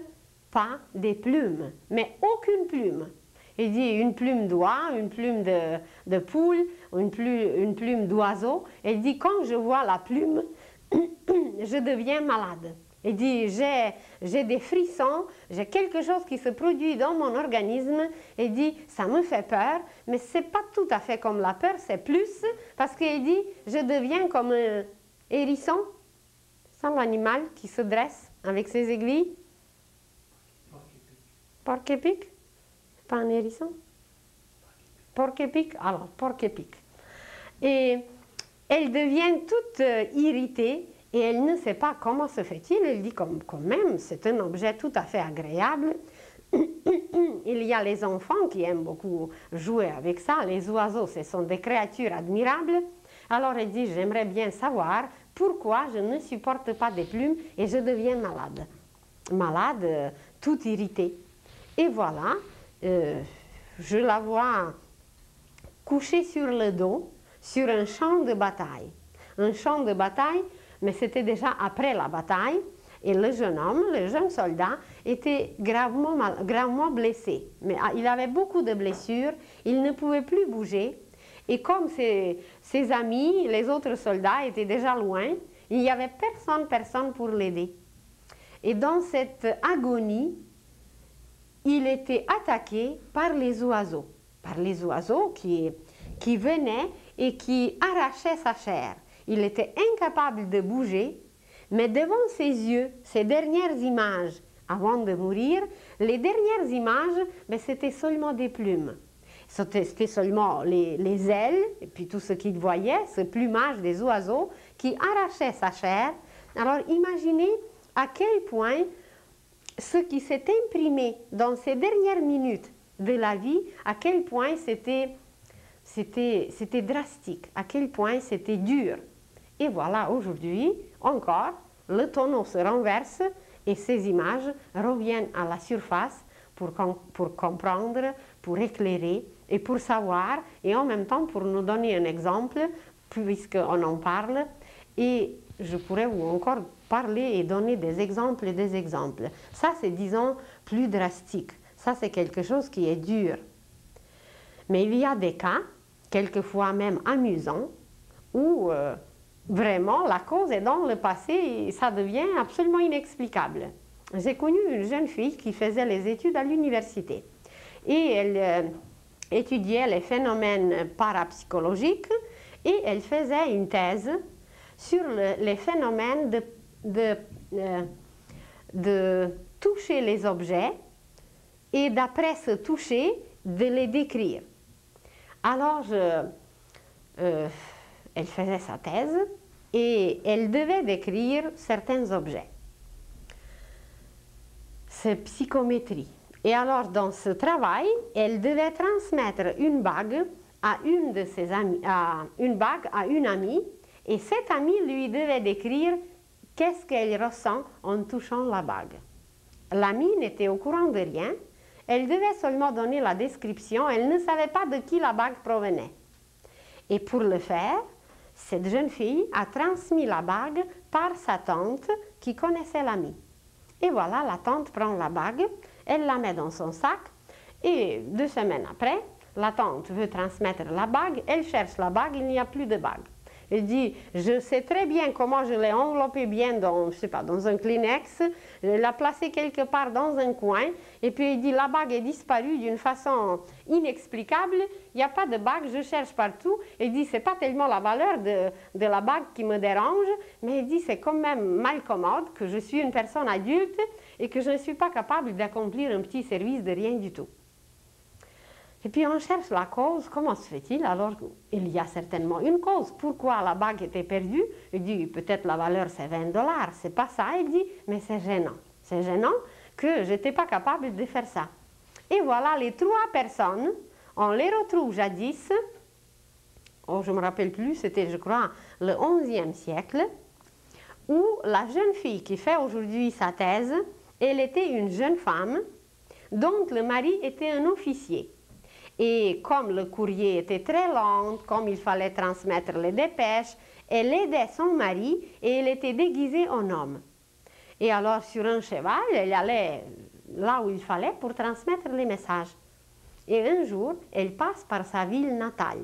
pas des plumes, mais aucune plume. Il dit une plume d'oie, une plume de poule, une plume d'oiseau. Il dit quand je vois la plume, je deviens malade. Il dit j'ai des frissons, j'ai quelque chose qui se produit dans mon organisme. Il dit ça me fait peur, mais c'est pas tout à fait comme la peur, c'est plus parce qu'il dit je deviens comme un hérisson, c'est l'animal qui se dresse avec ses aiguilles. Porc-épic. Pas un hérisson? Porc-épic? Alors, porc-épic. Et elle devient toute irritée et elle ne sait pas comment se fait-il. Elle dit quand même, c'est un objet tout à fait agréable. Il y a les enfants qui aiment beaucoup jouer avec ça. Les oiseaux, ce sont des créatures admirables. Alors elle dit, j'aimerais bien savoir pourquoi je ne supporte pas des plumes et je deviens malade. Malade, toute irritée. Et voilà. Je la vois couchée sur le dos, sur un champ de bataille. Un champ de bataille, mais c'était déjà après la bataille, et le jeune homme, le jeune soldat, était gravement blessé. Mais il avait beaucoup de blessures, il ne pouvait plus bouger, et comme ses amis, les autres soldats, étaient déjà loin, il n'y avait personne pour l'aider. Et dans cette agonie, il était attaqué par les oiseaux qui venaient et qui arrachaient sa chair. Il était incapable de bouger, mais devant ses yeux, ses dernières images, avant de mourir, les dernières images, c'était seulement des plumes. C'était seulement les ailes et puis tout ce qu'il voyait, ce plumage des oiseaux qui arrachait sa chair. Alors imaginez à quel point ce qui s'est imprimé dans ces dernières minutes de la vie, à quel point c'était drastique, à quel point c'était dur. Et voilà, aujourd'hui, encore, le tonneau se renverse et ces images reviennent à la surface pour comprendre, pour éclairer et pour savoir, et en même temps pour nous donner un exemple, puisqu'on en parle, et je pourrais vous encore parler et donner des exemples et des exemples. Ça, c'est, disons, plus drastique. Ça, c'est quelque chose qui est dur. Mais il y a des cas, quelquefois même amusants, où vraiment la cause est dans le passé et ça devient absolument inexplicable. J'ai connu une jeune fille qui faisait les études à l'université et elle étudiait les phénomènes parapsychologiques et elle faisait une thèse sur les phénomènes de toucher les objets et d'après ce toucher, de les décrire. Alors, elle faisait sa thèse et elle devait décrire certains objets. C'est psychométrie. Et alors, dans ce travail, elle devait transmettre une bague à une de ses amies, une amie, et cette amie lui devait décrire qu'est-ce qu'elle ressent en touchant la bague. L'amie n'était au courant de rien, elle devait seulement donner la description, elle ne savait pas de qui la bague provenait. Et pour le faire, cette jeune fille a transmis la bague par sa tante qui connaissait l'amie. Et voilà, la tante prend la bague, elle la met dans son sac et 2 semaines après, la tante veut transmettre la bague, elle cherche la bague, il n'y a plus de bague. Elle dit, je sais très bien comment je l'ai enveloppée bien dans, je sais pas, dans un Kleenex, je l'ai placée quelque part dans un coin, et puis il dit, la bague est disparue d'une façon inexplicable, il n'y a pas de bague, je cherche partout. Il dit, c'est pas tellement la valeur de la bague qui me dérange, mais il dit, c'est quand même mal commode que je suis une personne adulte et que je ne suis pas capable d'accomplir un petit service de rien du tout. Et puis on cherche la cause, comment se fait-il? Alors il y a certainement une cause. Pourquoi la bague était perdue? Il dit, peut-être la valeur c'est 20 $, c'est pas ça. Il dit, mais c'est gênant. C'est gênant que je n'étais pas capable de faire ça. Et voilà, les 3 personnes, on les retrouve jadis, oh, je ne me rappelle plus, c'était je crois le 11e siècle, où la jeune fille qui fait aujourd'hui sa thèse, elle était une jeune femme dont le mari était un officier. Et comme le courrier était très lent, comme il fallait transmettre les dépêches, elle aidait son mari et elle était déguisée en homme. Et alors sur un cheval, elle allait là où il fallait pour transmettre les messages. Et un jour, elle passe par sa ville natale.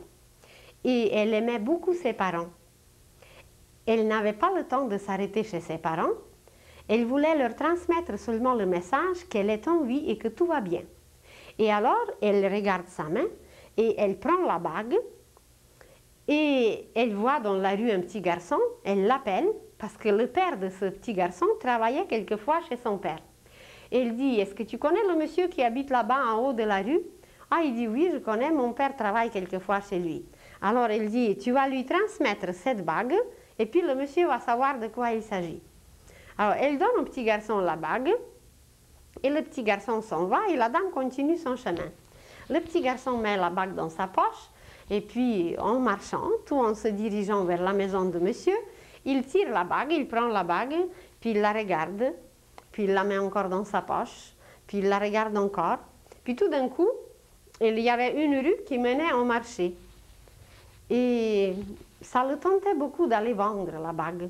Et elle aimait beaucoup ses parents. Elle n'avait pas le temps de s'arrêter chez ses parents. Elle voulait leur transmettre seulement le message qu'elle est en vie et que tout va bien. Et alors, elle regarde sa main et elle prend la bague et elle voit dans la rue un petit garçon, elle l'appelle parce que le père de ce petit garçon travaillait quelquefois chez son père. Elle dit, est-ce que tu connais le monsieur qui habite là-bas en haut de la rue? Ah, il dit, oui, je connais, mon père travaille quelquefois chez lui. Alors elle dit, tu vas lui transmettre cette bague et puis le monsieur va savoir de quoi il s'agit. Alors elle donne au petit garçon la bague. Et le petit garçon s'en va et la dame continue son chemin. Le petit garçon met la bague dans sa poche et puis en marchant, tout en se dirigeant vers la maison de monsieur, il tire la bague, il prend la bague, puis il la regarde, puis il la met encore dans sa poche, puis il la regarde encore. Puis tout d'un coup, il y avait une rue qui menait au marché. Et ça le tentait beaucoup d'aller vendre la bague.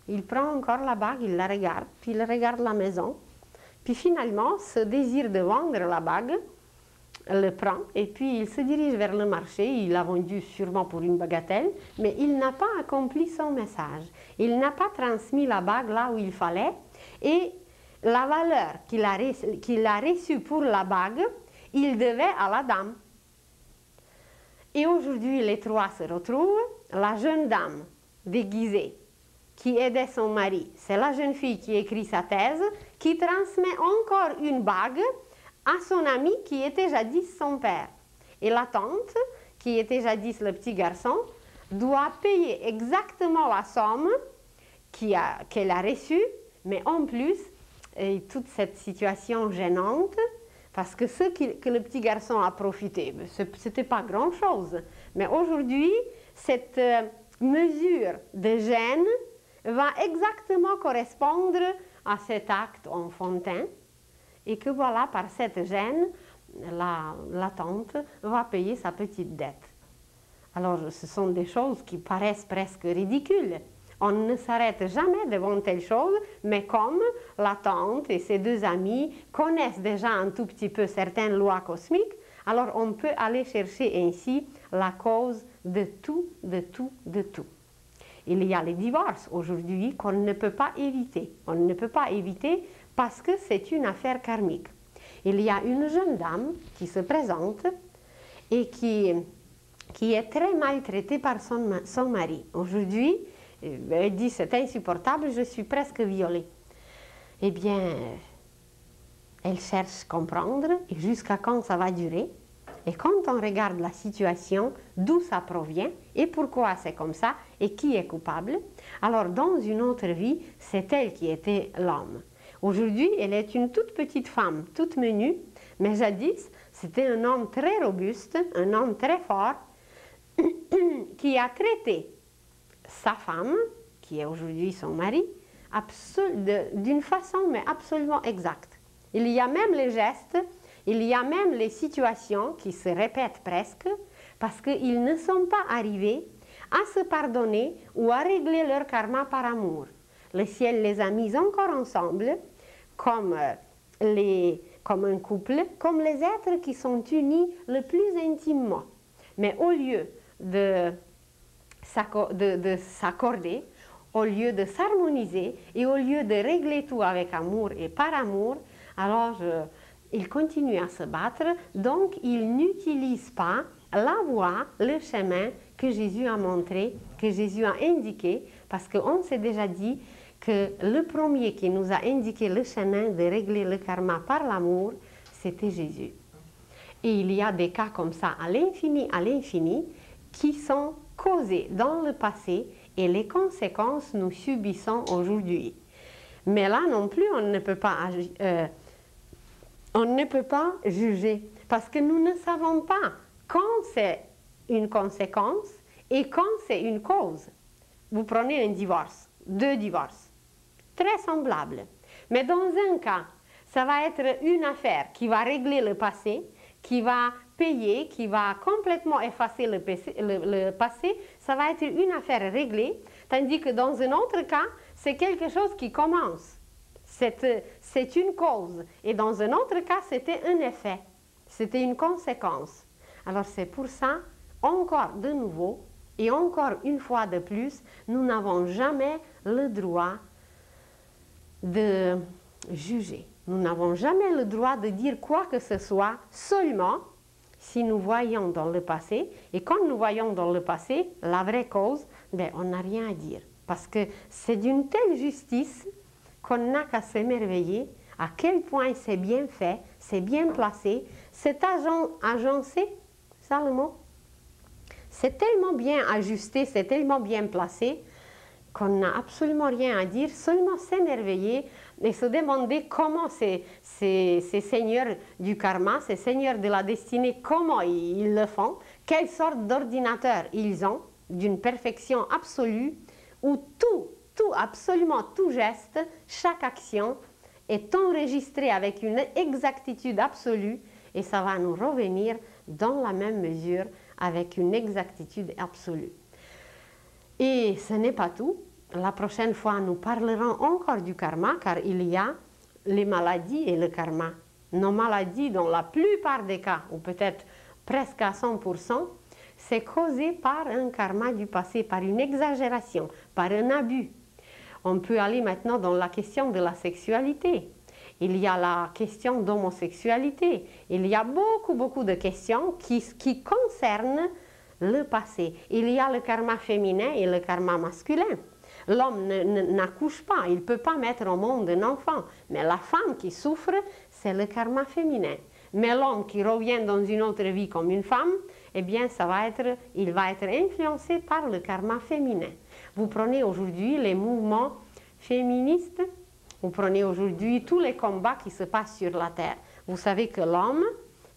Il prend encore la bague, il la regarde, puis il regarde la maison. Puis finalement, ce désir de vendre la bague le prend et puis il se dirige vers le marché. Il l'a vendu sûrement pour une bagatelle, mais il n'a pas accompli son message. Il n'a pas transmis la bague là où il fallait et la valeur qu'il a reçue pour la bague, il devait à la dame. Et aujourd'hui, les 3 se retrouvent. La jeune dame déguisée qui aidait son mari, c'est la jeune fille qui écrit sa thèse, qui transmet encore une bague à son ami qui était jadis son père. Et la tante, qui était jadis le petit garçon, doit payer exactement la somme qu'elle a reçue, mais en plus, et toute cette situation gênante, parce que que le petit garçon a profité, ce n'était pas grand-chose. Mais aujourd'hui, cette mesure de gêne va exactement correspondre à cet acte enfantin, et que voilà, par cette gêne, la tante va payer sa petite dette. Alors, ce sont des choses qui paraissent presque ridicules. On ne s'arrête jamais devant telle chose, mais comme la tante et ses deux amis connaissent déjà un tout petit peu certaines lois cosmiques, alors on peut aller chercher ainsi la cause de tout, de tout, de tout. Il y a les divorces aujourd'hui qu'on ne peut pas éviter. On ne peut pas éviter parce que c'est une affaire karmique. Il y a une jeune dame qui se présente et qui est très maltraitée par son mari. Aujourd'hui, elle dit c'est insupportable, je suis presque violée. Eh bien, elle cherche à comprendre et jusqu'à quand ça va durer. Et quand on regarde la situation, d'où ça provient et pourquoi c'est comme ça et qui est coupable, alors dans une autre vie, c'est elle qui était l'homme. Aujourd'hui, elle est une toute petite femme, toute menue, mais jadis, c'était un homme très robuste, un homme très fort, qui a traité sa femme, qui est aujourd'hui son mari, d'une façon mais absolument exacte. Il y a même les gestes, il y a même les situations qui se répètent presque, parce qu'ils ne sont pas arrivés à se pardonner ou à régler leur karma par amour. Le ciel les a mis encore ensemble, comme un couple, comme les êtres qui sont unis le plus intimement. Mais au lieu de s'accorder, au lieu de s'harmoniser et au lieu de régler tout avec amour et par amour, alors ils continuent à se battre, donc ils n'utilisent pas la voie, le chemin que Jésus a montré, que Jésus a indiqué, parce qu'on s'est déjà dit que le premier qui nous a indiqué le chemin de régler le karma par l'amour, c'était Jésus. Et il y a des cas comme ça à l'infini, qui sont causés dans le passé et les conséquences nous subissons aujourd'hui. Mais là non plus, on ne peut pas juger parce que nous ne savons pas quand c'est une conséquence et quand c'est une cause. Vous prenez un divorce, 2 divorces, très semblables. Mais dans un cas, ça va être une affaire qui va régler le passé, qui va payer, qui va complètement effacer le passé, ça va être une affaire réglée, tandis que dans un autre cas, c'est quelque chose qui commence. C'est une cause. Et dans un autre cas, c'était un effet. C'était une conséquence. Alors c'est pour ça, encore de nouveau, et encore une fois de plus, nous n'avons jamais le droit de juger. Nous n'avons jamais le droit de dire quoi que ce soit, seulement si nous voyons dans le passé. Et quand nous voyons dans le passé la vraie cause, ben, on n'a rien à dire. Parce que c'est d'une telle justice qu'on n'a qu'à s'émerveiller à quel point c'est bien fait, c'est bien placé, c'est agencé, ça le mot? C'est tellement bien ajusté, c'est tellement bien placé qu'on n'a absolument rien à dire, seulement s'émerveiller et se demander comment ces seigneurs du karma, ces seigneurs de la destinée, comment ils le font, quelle sorte d'ordinateur ils ont, d'une perfection absolue, où absolument tout geste, chaque action est enregistré avec une exactitude absolue et ça va nous revenir dans la même mesure avec une exactitude absolue. Et ce n'est pas tout. La prochaine fois, nous parlerons encore du karma, car il y a les maladies et le karma. Nos maladies, dans la plupart des cas, ou peut-être presque à 100%, c'est causé par un karma du passé, par une exagération, par un abus. On peut aller maintenant dans la question de la sexualité. Il y a la question d'homosexualité. Il y a beaucoup de questions qui concernent le passé. Il y a le karma féminin et le karma masculin. L'homme n'accouche pas, il ne peut pas mettre au monde un enfant. Mais la femme qui souffre, c'est le karma féminin. Mais l'homme qui revient dans une autre vie comme une femme, eh bien, il va être influencé par le karma féminin. Vous prenez aujourd'hui les mouvements féministes, vous prenez aujourd'hui tous les combats qui se passent sur la terre. Vous savez que l'homme,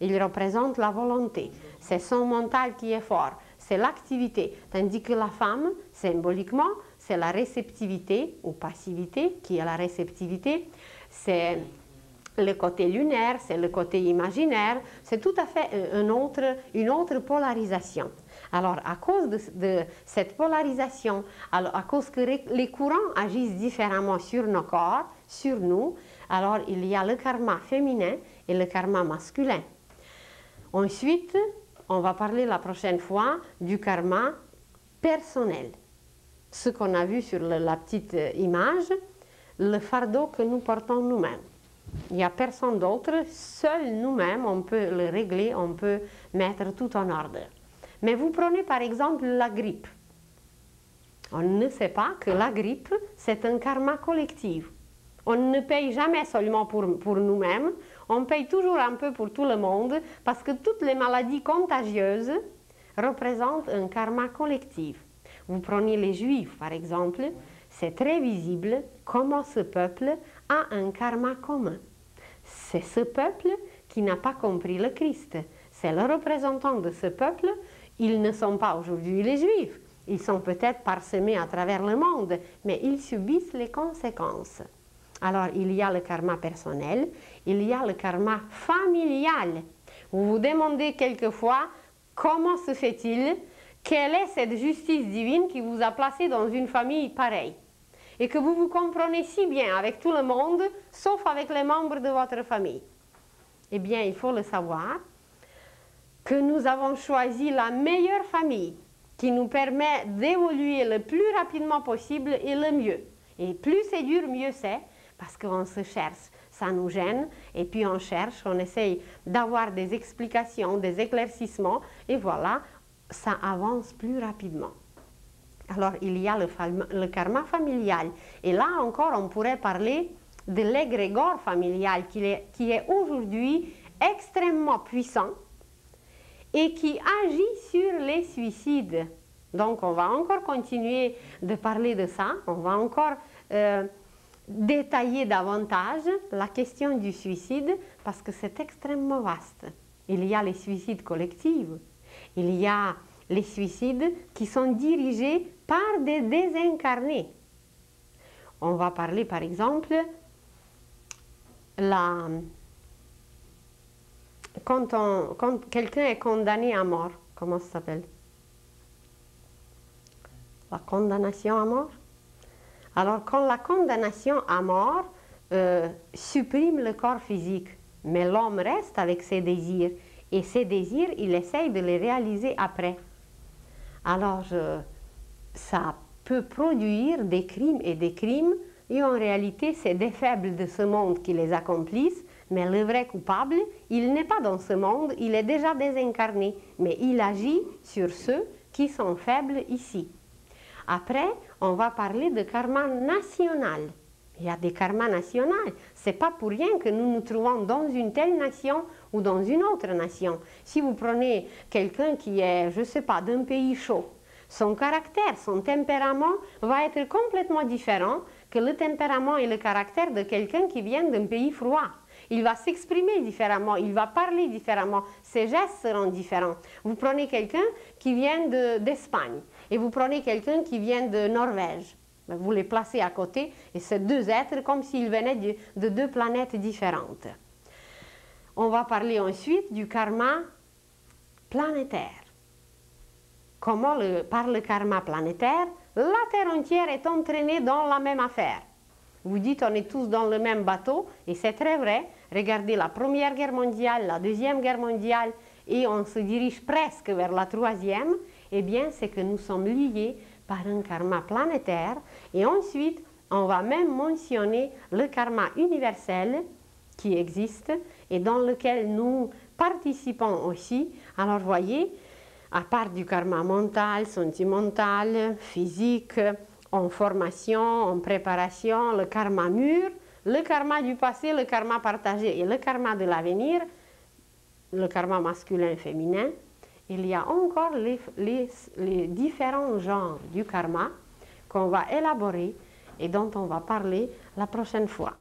il représente la volonté. C'est son mental qui est fort, c'est l'activité. Tandis que la femme, symboliquement, c'est la réceptivité ou passivité, qui est la réceptivité. C'est le côté lunaire, c'est le côté imaginaire. C'est tout à fait une autre polarisation. Alors, à cause de cette polarisation, à cause que les courants agissent différemment sur nos corps, sur nous, alors il y a le karma féminin et le karma masculin. Ensuite, on va parler la prochaine fois du karma personnel. Ce qu'on a vu sur la petite image, le fardeau que nous portons nous-mêmes. Il n'y a personne d'autre, seuls nous-mêmes, on peut le régler, on peut mettre tout en ordre. Mais vous prenez par exemple la grippe. On ne sait pas que la grippe, c'est un karma collectif. On ne paye jamais seulement pour nous-mêmes, on paye toujours un peu pour tout le monde, parce que toutes les maladies contagieuses représentent un karma collectif. Vous prenez les Juifs, par exemple, c'est très visible comment ce peuple a un karma commun. C'est ce peuple qui n'a pas compris le Christ. C'est le représentant de ce peuple. Ils ne sont pas aujourd'hui les Juifs. Ils sont peut-être parsemés à travers le monde, mais ils subissent les conséquences. Alors, il y a le karma personnel, il y a le karma familial. Vous vous demandez quelquefois comment se fait-il, quelle est cette justice divine qui vous a placé dans une famille pareille et que vous vous comprenez si bien avec tout le monde, sauf avec les membres de votre famille. Eh bien, il faut le savoir que nous avons choisi la meilleure famille qui nous permet d'évoluer le plus rapidement possible et le mieux. Et plus c'est dur, mieux c'est, parce qu'on se cherche, ça nous gêne, et puis on cherche, on essaye d'avoir des explications, des éclaircissements, et voilà, ça avance plus rapidement. Alors, il y a le karma familial. Et là encore, on pourrait parler de l'égrégore familial qui est aujourd'hui extrêmement puissant et qui agit sur les suicides. Donc, on va encore continuer de parler de ça. On va encore détailler davantage la question du suicide parce que c'est extrêmement vaste. Il y a les suicides collectifs. Il y a les suicides qui sont dirigés par des désincarnés. On va parler par exemple, quand quelqu'un est condamné à mort, comment ça s'appelle? La condamnation à mort. Alors quand la condamnation à mort supprime le corps physique, mais l'homme reste avec ses désirs, et ces désirs, il essaye de les réaliser après. Alors, ça peut produire des crimes, et en réalité, c'est des faibles de ce monde qui les accomplissent, mais le vrai coupable, il n'est pas dans ce monde, il est déjà désincarné, mais il agit sur ceux qui sont faibles ici. Après, on va parler de karma national. Il y a des karmas nationaux. Ce n'est pas pour rien que nous nous trouvons dans une telle nation ou dans une autre nation. Si vous prenez quelqu'un qui est, je ne sais pas, d'un pays chaud, son caractère, son tempérament va être complètement différent que le tempérament et le caractère de quelqu'un qui vient d'un pays froid. Il va s'exprimer différemment, il va parler différemment, ses gestes seront différents. Vous prenez quelqu'un qui vient d'Espagne et vous prenez quelqu'un qui vient de Norvège. Vous les placez à côté et c'est deux êtres comme s'ils venaient de deux planètes différentes. On va parler ensuite du karma planétaire. Comment, par le karma planétaire, la Terre entière est entraînée dans la même affaire. Vous dites on est tous dans le même bateau et c'est très vrai. Regardez la Première Guerre mondiale, la Deuxième Guerre mondiale et on se dirige presque vers la Troisième. Eh bien, c'est que nous sommes liés par un karma planétaire et ensuite on va même mentionner le karma universel qui existe et dans lequel nous participons aussi. Alors voyez, à part du karma mental, sentimental, physique, en formation, en préparation, le karma mûr, le karma du passé, le karma partagé et le karma de l'avenir, le karma masculin et féminin, il y a encore les différents genres du karma qu'on va élaborer et dont on va parler la prochaine fois.